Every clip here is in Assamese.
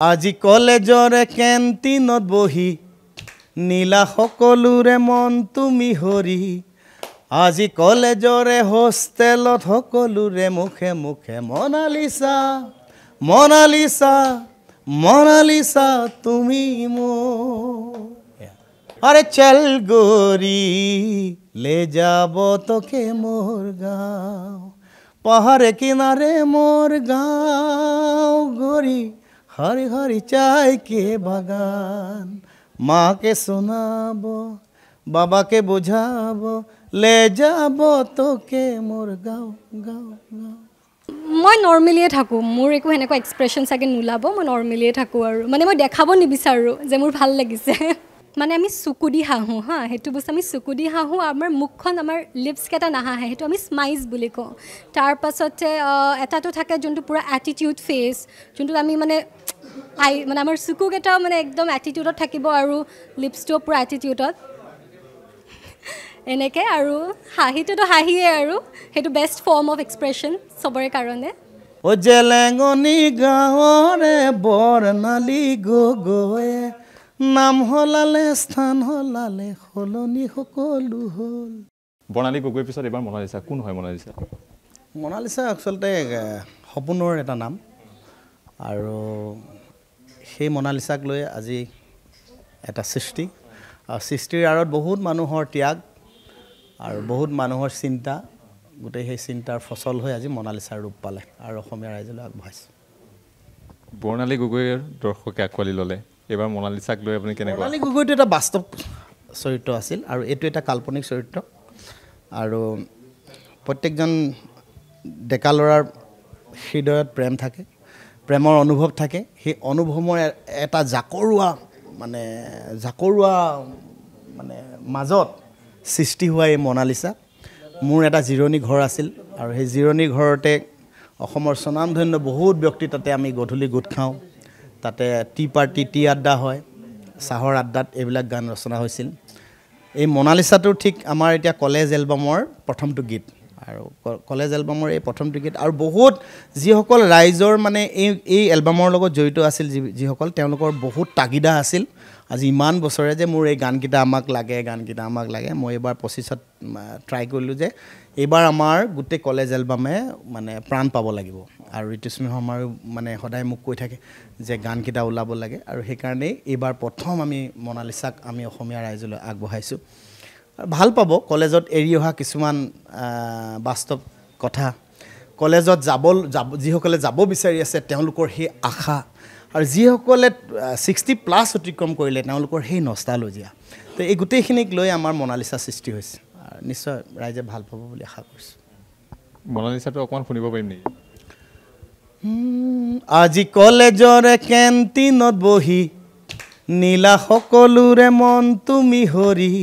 আজি কলেজৰে কেণ্টিনত বহি নীলা সকলোৰে মন তুমি হৰি আজি কলেজৰে হোষ্টেলত সকলোৰে মুখে মুখে মনালিছা মনালিছা মনালিছা তুমি মোৰ अरे चल गोरी ले जाबो तोके मोर गाँव पहाड़ किनारे मोर गाँव गोरी हरी हरी चाय के बागान माँ के सुनाबो बाबा के बुझाबो ले जाबो तोके मोर गाँव गाँव गाँव মই নৰ্মেলিয়ে থাকোঁ মোৰ একো হেনেকুৱা এক্সপ্ৰেছন চাগে নোলাব মই নৰ্মেলিয়ে থাকোঁ আৰু মানে মই দেখাব নিবিচাৰোঁ যে মোৰ ভাল লাগিছে মানে আমি চকু দি হাঁহোঁ হা সেইটো বস্তু আমি চকু দি হাঁহোঁ আমাৰ মুখখন আমাৰ লিপছকেইটা নাহাঁহে সেইটো আমি স্মাইলছ বুলি কওঁ তাৰপাছতে এটাটো থাকে যোনটো পূৰা এটিটিউড ফেচ যোনটো আমি মানে মানে আমাৰ চকুকেইটাও মানে একদম এটিটিউডত থাকিব আৰু লিপছটোও পূৰা এটিটিউডত এনেকৈ আৰু হাঁহিটোতো হাঁহিয়ে আৰু সেইটো বেষ্ট ফৰ্ম অফ এক্সপ্ৰেছন চবৰে কাৰণে অ জেলেঙনি গাঁৱৰে বৰ্ণালী গগৈয়ে নাম হলালে স্থান হলালে সলনি সকলো হ'ল বৰ্ণালী গগৈৰ পিছত এবাৰ মনালিছা কোন হয় মনালিছা মনালিছা আচলতে সপোনৰ এটা নাম আৰু সেই মনালিছাক লৈ আজি এটা সৃষ্টি আৰু সৃষ্টিৰ আঁৰত বহুত মানুহৰ ত্যাগ আৰু বহুত মানুহৰ চিন্তা গোটেই সেই চিন্তাৰ ফচল হৈ আজি মনালিছাৰ ৰূপ পালে আৰু অসমীয়া ৰাইজলৈ আগবঢ়াইছে বৰ্ণালী গগৈৰ দৰ্শকে আঁকোৱালি ল'লে এবাৰ মনালিছাক লৈ আপুনি কেনেকৈ বৰ্ণালী গগৈটো এটা বাস্তৱ চৰিত্ৰ আছিল আৰু এইটো এটা কাল্পনিক চৰিত্ৰ আৰু প্ৰত্যেকজন ডেকা ল'ৰাৰ হৃদয়ত প্ৰেম থাকে প্ৰেমৰ অনুভৱ থাকে সেই অনুভৱৰ এটা জাকৰুৱা মানে মাজত সৃষ্টি হোৱা এই মনালিছা মোৰ এটা জিৰণি ঘৰ আছিল আৰু সেই জিৰণি ঘৰতে অসমৰ স্বনামধন্য বহুত ব্যক্তি তাতে আমি গধূলি গোট খাওঁ তাতে টি পাৰ্টি টি আড্ডা হয় চাহৰ আড্ডাত এইবিলাক গান ৰচনা হৈছিল এই মনালিছাটো ঠিক আমাৰ এতিয়া কলেজ এলবামৰ প্ৰথমটো গীত আৰু কলেজ এলবামৰ এই প্ৰথমটো গীত আৰু বহুত যিসকল ৰাইজৰ মানে এই এলবামৰ লগত জড়িত আছিল যিসকল তেওঁলোকৰ বহুত তাগিদা আছিল আজি ইমান বছৰে যে মোৰ এই গানকেইটা আমাক লাগে মই এবাৰ 25ত ট্ৰাই কৰিলোঁ যে এইবাৰ আমাৰ গোটেই কলেজ এলবামে মানে প্ৰাণ পাব লাগিব আৰু ঋতুস্মিতা শৰ্মাও মানে সদায় মোক কৈ থাকে যে গানকেইটা ওলাব লাগে আৰু সেইকাৰণেই এইবাৰ প্ৰথম আমি মনালিছাক আমি অসমীয়া ৰাইজলৈ আগবঢ়াইছোঁ ভাল পাব কলেজত এৰি অহা কিছুমান বাস্তৱ কথা কলেজত যিসকলে যাব বিচাৰি আছে তেওঁলোকৰ সেই আশা আৰু যিসকলে 60+ অতিক্ৰম কৰিলে তেওঁলোকৰ সেই নষ্টালজিয়া তো এই গোটেইখিনিক লৈ আমাৰ মনালিছা সৃষ্টি হৈছে আৰু নিশ্চয় ৰাইজে ভাল পাব বুলি আশা কৰিছোঁ মনালিছাটো অকণমান শুনিব পাৰিম নেকি আজি কলেজৰে কেণ্টিনত বহি নীলা সকলোৰে মন তুমি হৰি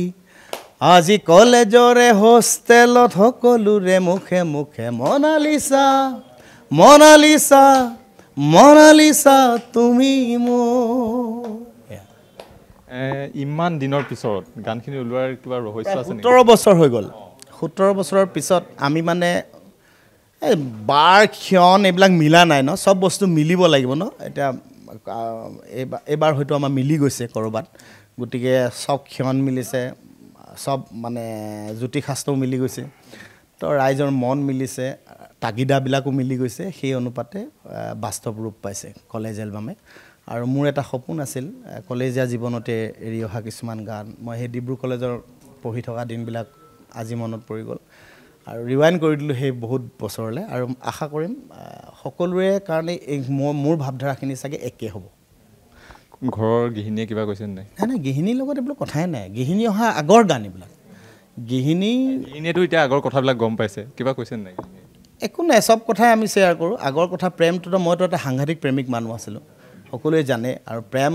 আজি কলেজৰে হোষ্টেলত সকলোৰে মুখে মুখে মনালিছা মনালিছা মনালিছা তুমি মোৰ ইমান দিনৰ পিছত গানখিনি ওলোৱাৰ কিবা ৰহস্য আছে নেকি 17 বছৰ হৈ গ'ল 17 বছৰৰ পিছত আমি মানে এই বাৰ ক্ষণ এইবিলাক মিলা নাই ন সব বস্তু মিলিব লাগিব ন এতিয়া এইবাৰ হয়তো আমাৰ মিলি গৈছে ক'ৰবাত গতিকে সব ক্ষণ মিলিছে সব মানে জ্যোতিষাস্ত্ৰও মিলি গৈছে তো ৰাইজৰ মন মিলিছে তাগিদাবিলাকো মিলি গৈছে সেই অনুপাতে বাস্তৱ ৰূপ পাইছে কলেজ এলবামে আৰু মোৰ এটা সপোন আছিল কলেজীয়া জীৱনতে এৰি অহা কিছুমান গান মই সেই ডিব্ৰু কলেজৰ পঢ়ি থকা দিনবিলাক আজি মনত পৰি গ'ল আৰু ৰিৱাইণ্ড কৰি দিলোঁ সেই বহুত বছৰলৈ আৰু আশা কৰিম সকলোৰে কাৰণে মোৰ ভাৱধাৰাখিনি চাগে একে হ'ব ঘৰৰ গৃহিণীয়ে কিবা কৈছে নাই নাই গৃহিণীৰ লগত এইবিলাক কথাই নাই গৃহিণী অহা আগৰ গান এইবিলাক গৃহিণীয়েতো এতিয়া আগৰ কথাবিলাক গম পাইছে কিবা কৈছে নাই একো নাই সব কথাই আমি শ্বেয়াৰ কৰোঁ আগৰ কথা প্ৰেমটোতো মইতো এটা সাংঘাতিক প্ৰেমিক মানুহ আছিলোঁ সকলোৱে জানে আৰু প্ৰেম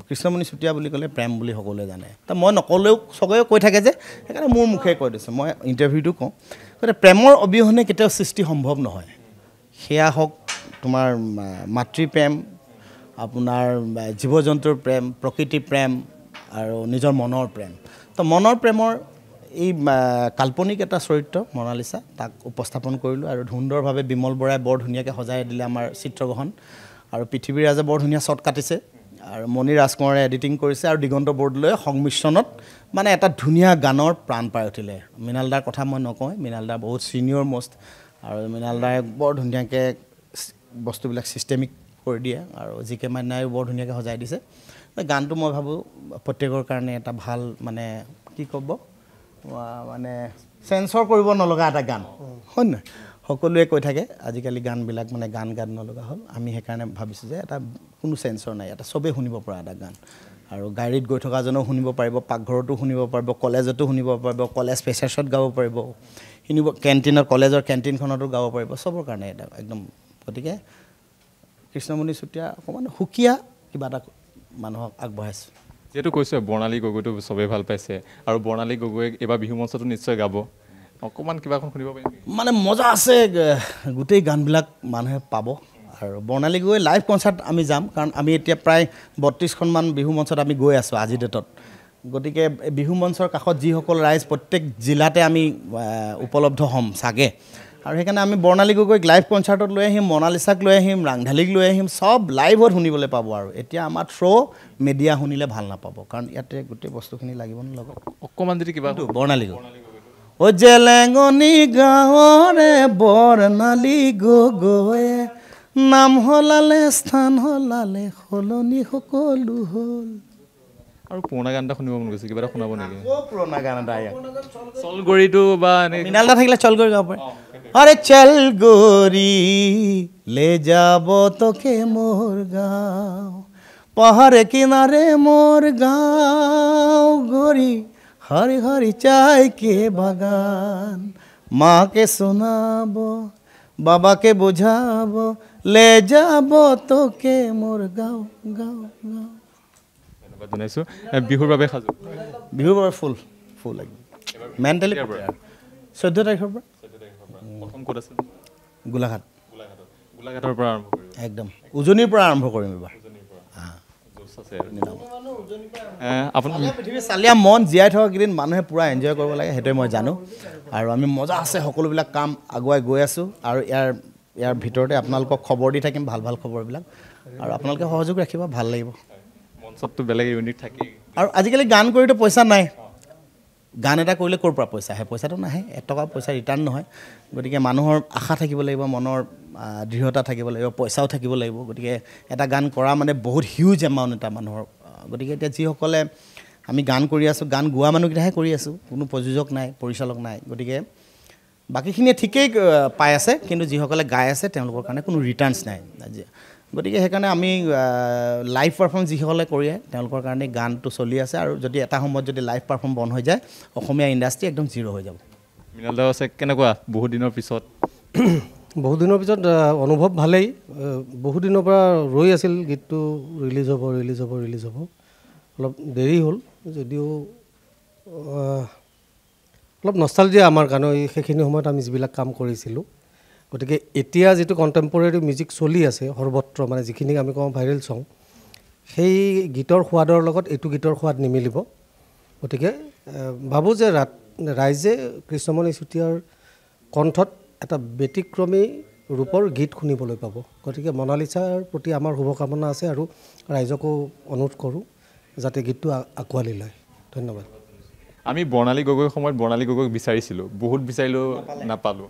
কৃষ্ণমণি চুতীয়া বুলি ক'লে প্ৰেম বুলি সকলোৱে জানে তো মই নক'লেও চবেই কৈ থাকে যে সেইকাৰণে মোৰ মুখে কৈ দিছোঁ মই ইণ্টাৰভিউটো কওঁ গতিকে প্ৰেমৰ অবিহনে কেতিয়াও সৃষ্টি সম্ভৱ নহয় সেয়া হওক তোমাৰ মাতৃপ্ৰেম আপোনাৰ জীৱ জন্তুৰ প্ৰেম প্ৰকৃতি প্ৰেম আৰু নিজৰ মনৰ প্ৰেম তো মনৰ প্ৰেমৰ এই কাল্পনিক এটা চৰিত্ৰ মনালিছা তাক উপস্থাপন কৰিলোঁ আৰু সুন্দৰভাৱে বিমল বৰাই বৰ ধুনীয়াকৈ সজাই দিলে আমাৰ চিত্ৰগ্ৰহণ আৰু পৃথিৱী ৰাজে বৰ ধুনীয়া শ্বট কাটিছে আৰু মণি ৰাজকুমাৰে এডিটিং কৰিছে আৰু দিগন্ত বৰদলৈ সংমিশ্ৰণত মানে এটা ধুনীয়া গানৰ প্ৰাণ পাই উঠিলে মৃণাল দাৰ কথা মই নকওঁ মৃণাল দা বহুত ছিনিয়ৰ মষ্ট আৰু মৃণাল দাই বৰ ধুনীয়াকৈ বস্তুবিলাক ছিষ্টেমিক কৰি দিয়ে আৰু জি কে মান্নায়ো বৰ ধুনীয়াকৈ সজাই দিছে গানটো মই ভাবোঁ প্ৰত্যেকৰ কাৰণে এটা ভাল মানে কি ক'ব মানে চেঞ্চৰ কৰিব নলগা এটা গান হয় নহয় সকলোৱে কৈ থাকে আজিকালি গানবিলাক মানে গান গান নলগা হ'ল আমি সেইকাৰণে ভাবিছোঁ যে এটা কোনো চেঞ্চৰ নাই এটা চবেই শুনিব পৰা এটা গান আৰু গাড়ীত গৈ থকাজনেও শুনিব পাৰিব পাকঘৰতো শুনিব পাৰিব কলেজতো শুনিব পাৰিব কলেজ ফেচাৰ্ছত গাব পাৰিব শুনিব কেণ্টিনত কলেজৰ কেণ্টিনখনতো গাব পাৰিব চবৰ কাৰণে এটা একদম গতিকে কৃষ্ণমণি চুতীয়া অকণমান সুকীয়া কিবা এটা মানুহক আগবঢ়াইছোঁ যিহেতু কৈছোঁ বৰ্ণালী গগৈটো চবেই ভাল পাইছে আৰু বৰ্ণালী গগৈক এইবাৰ বিহু মঞ্চতো নিশ্চয় গাব অকণমান কিবা এখন শুনিব পাৰিম মানে মজা আছে গোটেই গানবিলাক মানুহে পাব আৰু বৰ্ণালী গগৈ লাইভ কনচাৰ্ট আমি যাম কাৰণ আমি এতিয়া প্ৰায় 32খনমান বিহু মঞ্চত আমি গৈ আছোঁ আজি ডেটত গতিকে বিহু মঞ্চৰ কাষত যিসকল ৰাইজ প্ৰত্যেক জিলাতে আমি উপলব্ধ হ'ম চাগে আৰু সেইকাৰণে আমি বৰ্ণালী গগৈক লাইভ কনচাৰ্টত লৈ আহিম মনালিছাক লৈ আহিম ৰাংঢালীক লৈ আহিম চব লাইভত শুনিবলৈ পাব আৰু এতিয়া আমাৰ মিডিয়া শুনিলে ভাল নাপাব কাৰণ ইয়াতে গোটেই বস্তুখিনি লাগিব নলগক অকণমান যদি কিবা বৰ্ণালী গগৈ ও জেলেঙনি গাঁৱৰে বৰ্ণালী গগৈয়ে নাম হলালে স্থান হলালে সলনি সকলো হ'ল আৰু পুৰণা গান এটা শুনিব মন গৈছে কিবা এটা শুনাব নেকি পুৰণা গান এটা চলগৰিটো বা এনেকৈ মৃণাল দা থাকিলে চল গৰি গাব পাৰে আরে চল গরি লে যাব তোকে মোর গাঁও পাহাড়ে কিনারে মোর গাঁও গরি হরি হরি চাই কে বাগান মাকে শোনাবো বাবাকে বোঝাবো লে যাব তোকে মোর গাঁও গাঁও গাঁও ধন্যবাদ জনাইছোঁ বিহুৰ বাবে সাজু বিহুৰ বাবে ফুল একদম মেণ্টেলি 14 তাৰিখৰ পৰা প্ৰথম ক'ত আছে গোলাঘাট গোলাঘাটৰ পৰা আৰম্ভ কৰিম একদম উজনিৰ পৰা আৰম্ভ কৰিম এবাৰ পৃথিৱী চালিয়া মন জীয়াই থকা কেইদিন মানুহে পূৰা এনজয় কৰিব লাগে সেইটোৱে মই জানো আৰু আমি মজা আছে সকলোবিলাক কাম আগুৱাই গৈ আছোঁ আৰু ইয়াৰ ভিতৰতে আপোনালোকক খবৰ দি থাকিম ভাল ভাল খবৰবিলাক আৰু আপোনালোকে সহযোগ ৰাখিব ভাল লাগিব মঞ্চততো বেলেগ ইউনিট থাকেই আৰু আজিকালি গান কৰিতো পইচা নাই গান এটা কৰিলে ক'ৰ পৰা পইচা আহে পইচাটো নাহে 1 টকা পইচা ৰিটাৰ্ণ নহয় গতিকে মানুহৰ আশা থাকিব লাগিব মনৰ দৃঢ়তা থাকিব লাগিব পইচাও থাকিব লাগিব গতিকে এটা গান কৰা মানে বহুত হিউজ এমাউণ্ট এটা মানুহৰ গতিকে এতিয়া যিসকলে আমি গান কৰি আছোঁ গান গোৱা মানুহকেইটাহে কৰি আছোঁ কোনো প্ৰযোজক নাই পৰিচালক নাই গতিকে বাকীখিনিয়ে ঠিকেই পাই আছে কিন্তু যিসকলে গাই আছে তেওঁলোকৰ কাৰণে কোনো ৰিটাৰ্ণছ নাই গতিকে সেইকাৰণে আমি লাইভ পাৰফৰ্ম যিসকলে কৰি তেওঁলোকৰ কাৰণে গানটো চলি আছে আৰু যদি এটা সময়ত যদি লাইভ পাৰফৰ্ম বন্ধ হৈ যায় অসমীয়া ইণ্ডাষ্ট্ৰি একদম জিৰ' হৈ যাব মৃণাল দা আছে কেনেকুৱা বহুত দিনৰ পিছত অনুভৱ ভালেই বহুত দিনৰ পৰা ৰৈ আছিল গীতটো ৰিলিজ হ'ব অলপ দেৰি হ'ল যদিও অলপ নষ্টালজিয়া আমাৰ কাৰণে সেইখিনি সময়ত আমি যিবিলাক কাম কৰিছিলোঁ গতিকে এতিয়া যিটো কণ্টেম্পৰেৰী মিউজিক চলি আছে সৰ্বত্ৰ মানে যিখিনি আমি কওঁ ভাইৰেল ছং সেই গীতৰ সোৱাদৰ লগত এইটো গীতৰ সোৱাদ নিমিলিব গতিকে ভাবোঁ যে ৰাইজে কৃষ্ণমণি চুতীয়াৰ কণ্ঠত এটা ব্যতিক্ৰমী ৰূপৰ গীত শুনিবলৈ পাব গতিকে মনালিছাৰ প্ৰতি আমাৰ শুভকামনা আছে আৰু ৰাইজকো অনুৰোধ কৰোঁ যাতে গীতটো আঁকোৱালি লয় ধন্যবাদ আমি বৰ্ণালী গগৈৰ সময়ত বৰ্ণালী গগৈক বিচাৰিছিলোঁ বহুত বিচাৰিলোঁ নাপালোঁ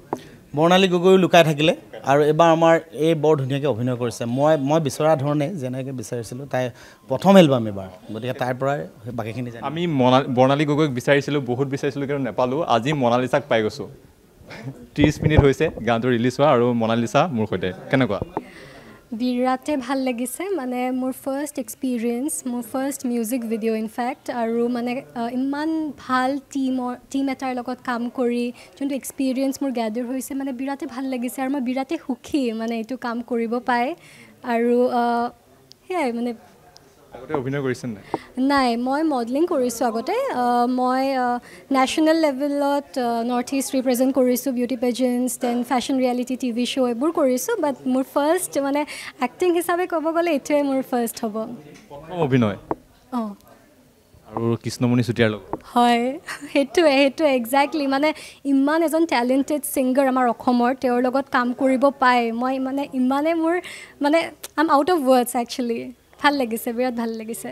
বৰ্ণালী গগৈ লুকাই থাকিলে আৰু এবাৰ আমাৰ এই বৰ ধুনীয়াকৈ অভিনয় কৰিছে মই বিচৰা ধৰণে যেনেকৈ বিচাৰিছিলোঁ তাই প্ৰথম এলবাম এবাৰ গতিকে তাইৰ পৰাই বাকীখিনি আমি বৰ্ণালী গগৈক বিচাৰিছিলোঁ বহুত বিচাৰিছিলোঁ কিন্তু নাপালোঁ আজি মনালিছাক পাই গৈছোঁ 30 মিনিট হৈছে গানটো ৰিলিজ হোৱা আৰু মনালিছা মোৰ সৈতে কেনেকুৱা বিৰাটে ভাল লাগিছে মানে মোৰ ফাৰ্ষ্ট এক্সপিৰিয়েঞ্চ মোৰ ফাৰ্ষ্ট মিউজিক ভিডিঅ' ইনফেক্ট আৰু মানে ইমান ভাল টিম এটাৰ লগত কাম কৰি যোনটো এক্সপিৰিয়েঞ্চ মোৰ গেডাৰ হৈছে মানে বিৰাটে ভাল লাগিছে আৰু মই বিৰাটে সুখী মানে এইটো কাম কৰিব পাই আৰু সেয়াই মানে আগতে অভিনয় কৰিছেন নাই মই মডেলিং কৰিছোঁ আগতে মই নেশ্যনেল লেভেলত নৰ্থ ইষ্ট ৰিপ্ৰেজেণ্ট কৰিছোঁ beauty pageants then fashion reality TV show' এইবোৰ কৰিছোঁ বাট মোৰ ফাৰ্ষ্ট মানে এক্টিং হিচাপে ক'ব গ'লে এইটোৱে মোৰ ফাৰ্ষ্ট হ'ব অভিনয় আৰু কৃষ্ণমণি চুতীয়াৰ লগত হয় সেইটোৱে একজেক্টলি মানে ইমান এজন টেলেণ্টেড ছিংগাৰ আমাৰ অসমৰ তেওঁৰ লগত কাম কৰিব পাই মই মানে ইমানে মোৰ মানে I am out of words actually ভাল লাগিছে বিৰাট ভাল লাগিছে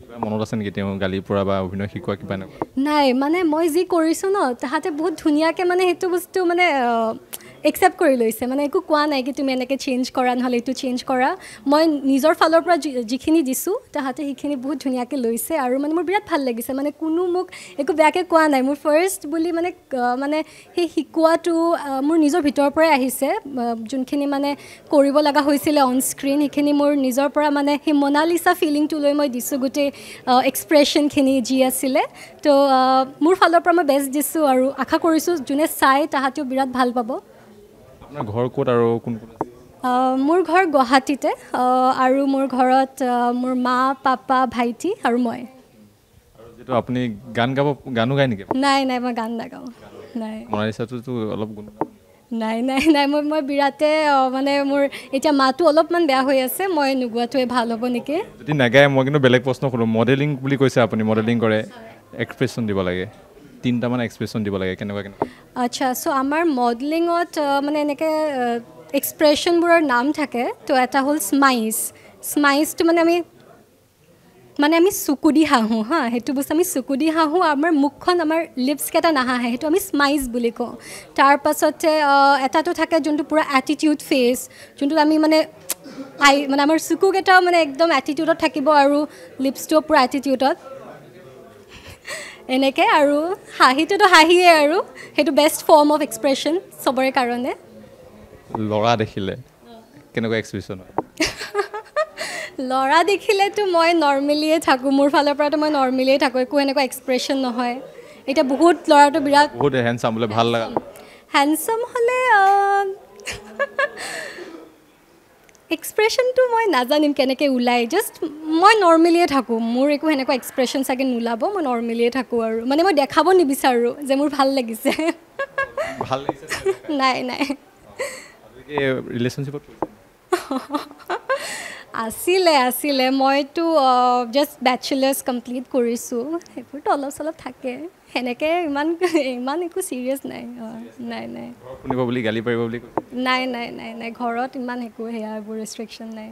কিবা মনত আছে নেকি তেওঁ গালি পৰা বা অভিনয় শিকোৱা কিবা এনেকুৱা নাই মানে মই যি কৰিছোঁ ন তাহাঁতে বহুত ধুনীয়াকৈ মানে সেইটো বস্তু মানে একচেপ্ট কৰি লৈছে মানে একো কোৱা নাই কি তুমি এনেকৈ চেঞ্জ কৰা নহ'লে এইটো চেঞ্জ কৰা মই নিজৰ ফালৰ পৰা যিখিনি দিছোঁ তাহাঁতে সেইখিনি বহুত ধুনীয়াকৈ লৈছে আৰু মানে মোৰ বিৰাট ভাল লাগিছে মানে কোনো মোক একো বেয়াকৈ কোৱা নাই মোৰ ফাৰ্ষ্ট বুলি মানে মানে সেই শিকোৱাটো মোৰ নিজৰ ভিতৰৰ পৰাই আহিছে যোনখিনি মানে কৰিব লগা হৈছিলে অন স্ক্ৰীণ সেইখিনি মোৰ নিজৰ পৰা মানে সেই মনালিছা ফিলিংটো লৈ মই দিছোঁ গোটেই এক্সপ্ৰেশ্যনখিনি যি আছিলে তো মোৰ ফালৰ পৰা মই বেষ্ট দিছোঁ আৰু আশা কৰিছোঁ যোনে চাই তাহাঁতেও বিৰাট ভাল পাব আপোনাৰ ঘৰ ক'ত আৰু কোন কোন আছে মোৰ ঘৰ গুৱাহাটীতে আৰু মোৰ ঘৰত মোৰ মা পাপা ভাইটি আৰু মই আৰু যিটো আপুনি গানো গায় নেকি নাই মই গান নাগাওঁ নাই মনালিছাটোতো অলপ গুণ নাই মই বিৰাটে মানে মোৰ এতিয়া মাতো অলপমান বেয়া হৈ আছে মই নোগোৱাটোৱে ভাল হ'ব নেকি যদি নাগায় মই কিন্তু বেলেগ প্ৰশ্ন কৰোঁ মডেলিং বুলি কৈছে আপুনি মডেলিং কৰে এক্সপ্ৰেশ্যন দিব লাগে 3টামান এক্সপ্ৰেশ্যন দিব লাগে কেনেকুৱা আচ্ছা চ' আমাৰ মডেলিঙত মানে এনেকৈ এক্সপ্ৰেশ্যনবোৰৰ নাম থাকে তো এটা হ'ল স্মাইজটো মানে আমি চকু দি হাঁহোঁ হা সেইটো বস্তু আমি চকু দি হাঁহোঁ আমাৰ মুখখন আমাৰ লিপছকেইটা নাহাঁহে সেইটো আমি স্মাইজ বুলি কওঁ তাৰপাছতে এটাটো থাকে যোনটো পূৰা এটিটিউড ফেচ যোনটোত আমি মানে আমাৰ চকুকেইটাও মানে একদম এটিটিউডত থাকিব আৰু লিপছটোও পূৰা এটিটিউডত এনেকৈ আৰু হাঁহিটোতো হাঁহিয়ে আৰু সেইটো বেষ্ট ফৰ্ম অফ এক্সপ্ৰেশ্যন চবৰে কাৰণে ল'ৰা দেখিলে কেনেকুৱা এক্সপ্ৰেশ্যন হয় ল'ৰা দেখিলেতো মই নৰ্মেলিয়ে থাকোঁ মোৰ ফালৰ পৰাতো মই নৰ্মেলিয়ে থাকোঁ একো এনেকুৱা এক্সপ্ৰেশ্যন নহয় এতিয়া বহুত ল'ৰাটো বিৰাট বহুত হেণ্ডচাম বোলে ভাল লগা হেণ্ডচাম হ'লে এক্সপ্ৰেশ্যনটো মই নাজানিম কেনেকৈ ওলায় জাষ্ট মই নৰ্মেলিয়ে থাকোঁ মোৰ একো সেনেকুৱা এক্সপ্ৰেশ্যন চাগে নোলাব মই নৰ্মেলিয়ে থাকোঁ আৰু মানে মই দেখাব নিবিচাৰোঁ যে মোৰ ভাল লাগিছে ভাল লাগিছে নাই ৰিলেশ্যনশ্বিপত আছিলে মইতো জাষ্ট বেচেলাৰ্ছ কমপ্লিট কৰিছোঁ সেইবোৰতো অলপ চলপ থাকে সেনেকৈ ইমান একো ছিৰিয়াছ নাই নাই শুনিব বুলি গালি পাৰিব বুলি নাই ঘৰত ইমান একো সেয়া এইবোৰ ৰেষ্ট্ৰিকশ্যন নাই